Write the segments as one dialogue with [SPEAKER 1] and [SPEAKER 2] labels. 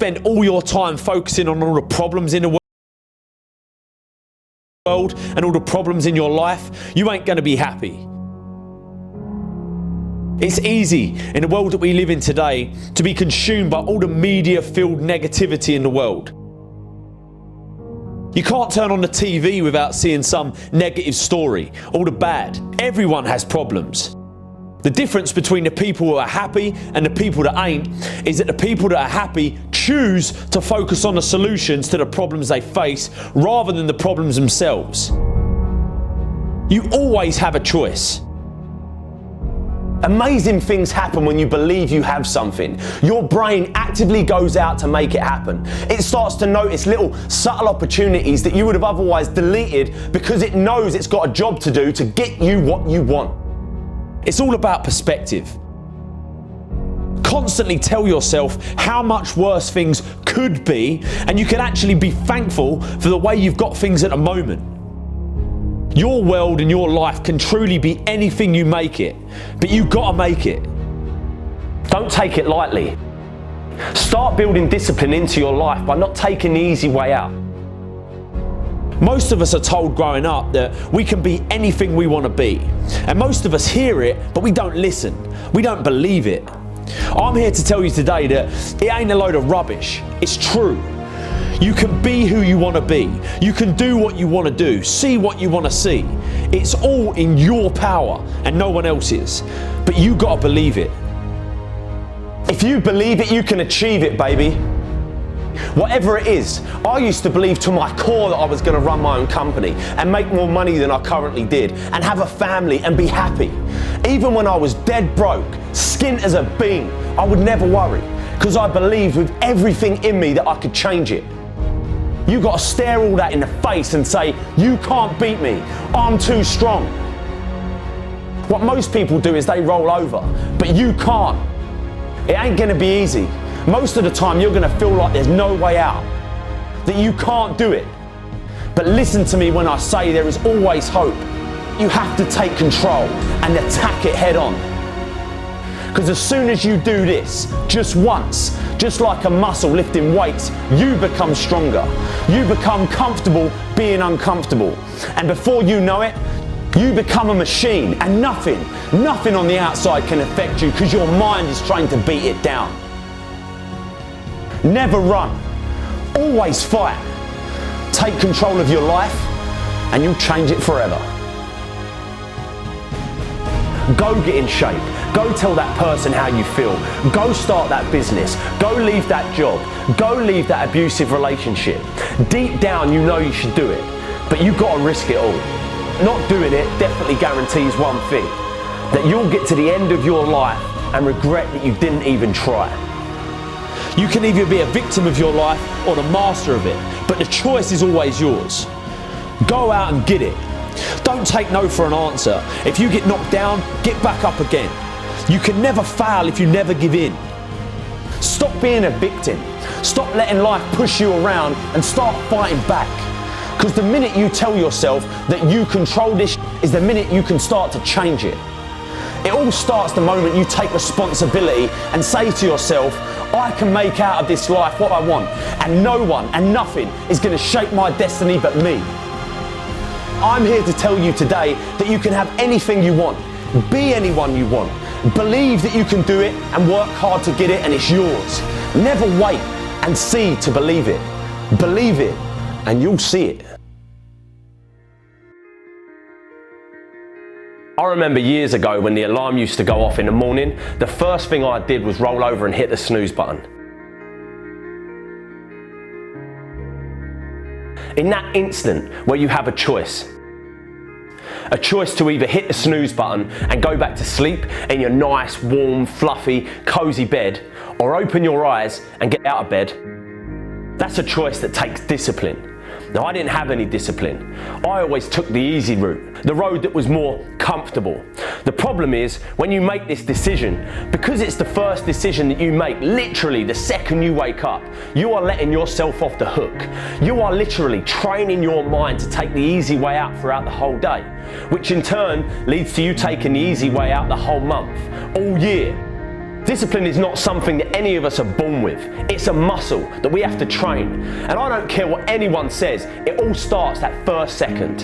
[SPEAKER 1] spend all your time focusing on all the problems in the world and all the problems in your life, you ain't going to be happy. It's easy in the world that we live in today to be consumed by all the media-filled negativity in the world. You can't turn on the TV without seeing some negative story, all the bad. Everyone has problems. The difference between the people who are happy and the people that ain't is that the people that are happy choose to focus on the solutions to the problems they face rather than the problems themselves. You always have a choice.
[SPEAKER 2] Amazing things happen when you believe you have something. Your brain actively goes out to make it happen. It starts to notice little subtle opportunities that you would have otherwise deleted because it knows it's got a job to do to get you what you want.
[SPEAKER 1] It's all about perspective. Constantly tell yourself how much worse things could be, and you can actually be thankful for the way you've got things at the moment. Your world and your life can truly be anything you make it, but you've got to make it.
[SPEAKER 2] Don't take it lightly. Start building discipline into your life by not taking the easy way out.
[SPEAKER 1] Most of us are told growing up that we can be anything we want to be. And most of us hear it, but we don't listen. We don't believe it. I'm here to tell you today that it ain't a load of rubbish. It's true. You can be who you want to be. You can do what you want to do. See what you want to see. It's all in your power and no one else's. But you got to believe it.
[SPEAKER 2] If you believe it, you can achieve it, baby. Whatever it is, I used to believe to my core that I was going to run my own company and make more money than I currently did and have a family and be happy. Even when I was dead broke, skint as a bean, I would never worry because I believed with everything in me that I could change it. You got to stare all that in the face and say, you can't beat me, I'm too strong. What most people do is they roll over, but you can't. It ain't going to be easy. Most of the time you're going to feel like there's no way out, that you can't do it. But listen to me when I say there is always hope. You have to take control and attack it head on. Because as soon as you do this, just once, just like a muscle lifting weights, you become stronger. You become comfortable being uncomfortable. And before you know it, you become a machine and nothing on the outside can affect you because your mind is trained to beat it down. Never run, always fight. Take control of your life and you'll change it forever. Go get in shape. Go tell that person how you feel. Go start that business. Go leave that job. Go leave that abusive relationship. Deep down you know you should do it, but you've got to risk it all. Not doing it definitely guarantees one thing, that you'll get to the end of your life and regret that you didn't even try.
[SPEAKER 1] You can either be a victim of your life or the master of it, but the choice is always yours. Go out and get it. Don't take no for an answer. If you get knocked down, get back up again. You can never fail if you never give in. Stop being a victim. Stop letting life push you around and start fighting back. Because the minute you tell yourself that you control this is the minute you can start to change it. It all starts the moment you take responsibility and say to yourself, I can make out of this life what I want, and no one and nothing is going to shape my destiny but me. I'm here to tell you today that you can have anything you want, be anyone you want, believe that you can do it and work hard to get it and it's yours. Never wait and see to believe it. Believe it and you'll see it. I remember years ago when the alarm used to go off in the morning, the first thing I did was roll over and hit the snooze button. In that instant where you have a choice to either hit the snooze button and go back to sleep in your nice, warm, fluffy, cozy bed, or open your eyes and get out of bed, that's a choice that takes discipline. Now, I didn't have any discipline. I always took the easy route, the road that was more comfortable. The problem is, when you make this decision, because it's the first decision that you make, literally the second you wake up, you are letting yourself off the hook. You are literally training your mind to take the easy way out throughout the whole day, which in turn leads to you taking the easy way out the whole month, all year.
[SPEAKER 2] Discipline is not something that any of us are born with. It's a muscle that we have to train. And I don't care what anyone says, it all starts that first second.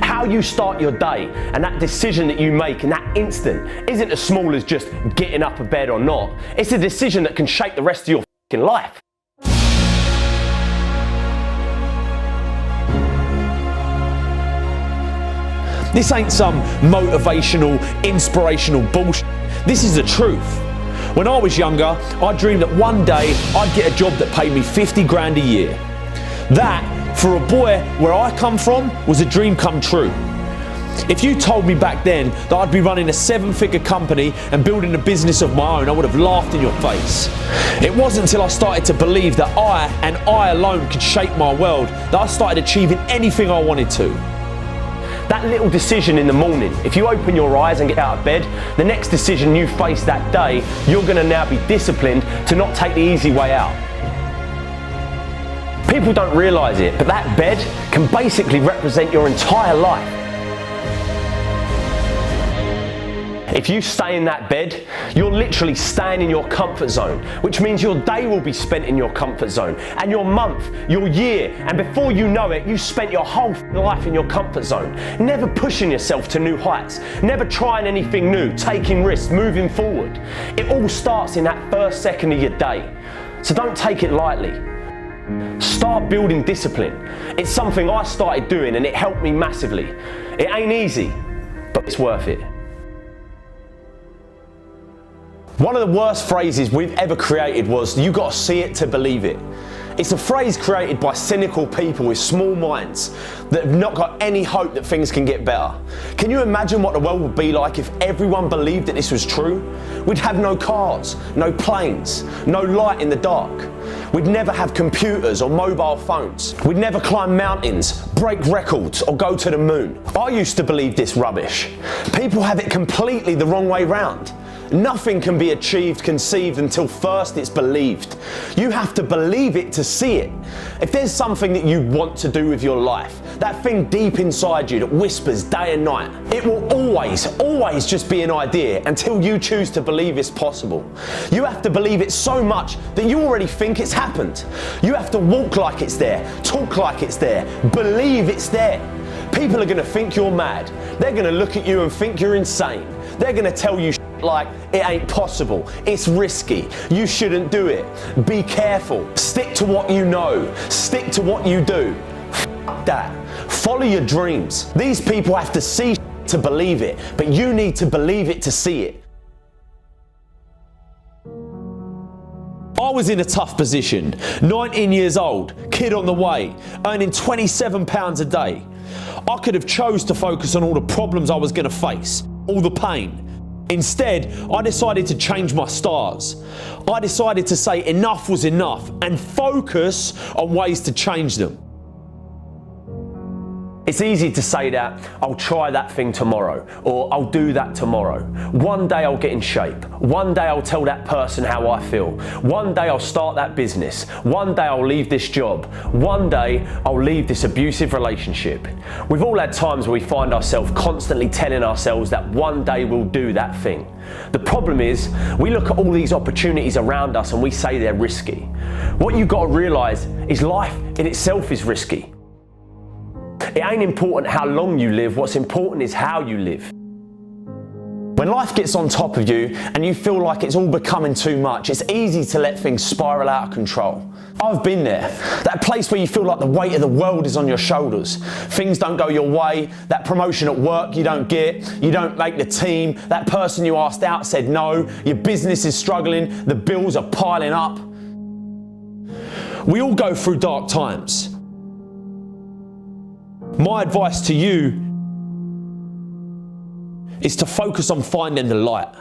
[SPEAKER 2] How you start your day and that decision that you make in that instant isn't as small as just getting up of bed or not. It's a decision that can shape the rest of your fucking life.
[SPEAKER 1] This ain't some motivational, inspirational bullshit. This is the truth. When I was younger, I dreamed that one day I'd get a job that paid me 50 grand a year. That, for a boy where I come from, was a dream come true. If you told me back then that I'd be running a 7-figure company and building a business of my own, I would have laughed in your face. It wasn't until I started to believe that I, and I alone, could shape my world, that I started achieving anything I wanted to.
[SPEAKER 2] That little decision in the morning, if you open your eyes and get out of bed, the next decision you face that day, you're going to now be disciplined to not take the easy way out. People don't realise it, but that bed can basically represent your entire life. If you stay in that bed, you're literally staying in your comfort zone, which means your day will be spent in your comfort zone, and your month, your year, and before you know it, you spent your whole life in your comfort zone, never pushing yourself to new heights, never trying anything new, taking risks, moving forward. It all starts in that first second of your day, so don't take it lightly. Start building discipline. It's something I started doing and it helped me massively. It ain't easy, but it's worth it. One of the worst phrases we've ever created was, "You gotta see it to believe it." It's a phrase created by cynical people with small minds that have not got any hope that things can get better. Can you imagine what the world would be like if everyone believed that this was true? We'd have no cars, no planes, no light in the dark. We'd never have computers or mobile phones. We'd never climb mountains, break records, or go to the moon. I used to believe this rubbish. People have it completely the wrong way round. Nothing can be achieved, conceived until first it's believed. You have to believe it to see it. If there's something that you want to do with your life, that thing deep inside you that whispers day and night, it will always just be an idea until you choose to believe it's possible. You have to believe it so much that you already think it's happened. You have to walk like it's there, talk like it's there, believe it's there. People are going to think you're mad. They're going to look at you and think you're insane. They're going to tell you like it ain't possible, it's risky, you shouldn't do it, be careful, stick to what you know, stick to what you do. F that. Follow your dreams. These people have to see to believe it, but you need to believe it to see it.
[SPEAKER 1] I was in a tough position, 19 years old, kid on the way, earning £27 a day. I could have chose to focus on all the problems I was going to face, all the pain. Instead, I decided to change my stars. I decided to say enough was enough and focus on ways to change them.
[SPEAKER 2] It's easy to say that, I'll try that thing tomorrow, or I'll do that tomorrow. One day I'll get in shape. One day I'll tell that person how I feel. One day I'll start that business. One day I'll leave this job. One day I'll leave this abusive relationship. We've all had times where we find ourselves constantly telling ourselves that one day we'll do that thing. The problem is, we look at all these opportunities around us and we say they're risky. What you've got to realise is life in itself is risky. It ain't important how long you live, what's important is how you live. When life gets on top of you and you feel like it's all becoming too much, it's easy to let things spiral out of control. I've been there. That place where you feel like the weight of the world is on your shoulders. Things don't go your way, that promotion at work you don't get, you don't make the team, that person you asked out said no, your business is struggling, the bills are piling up. We all go through dark times. My advice to you is to focus on finding the light.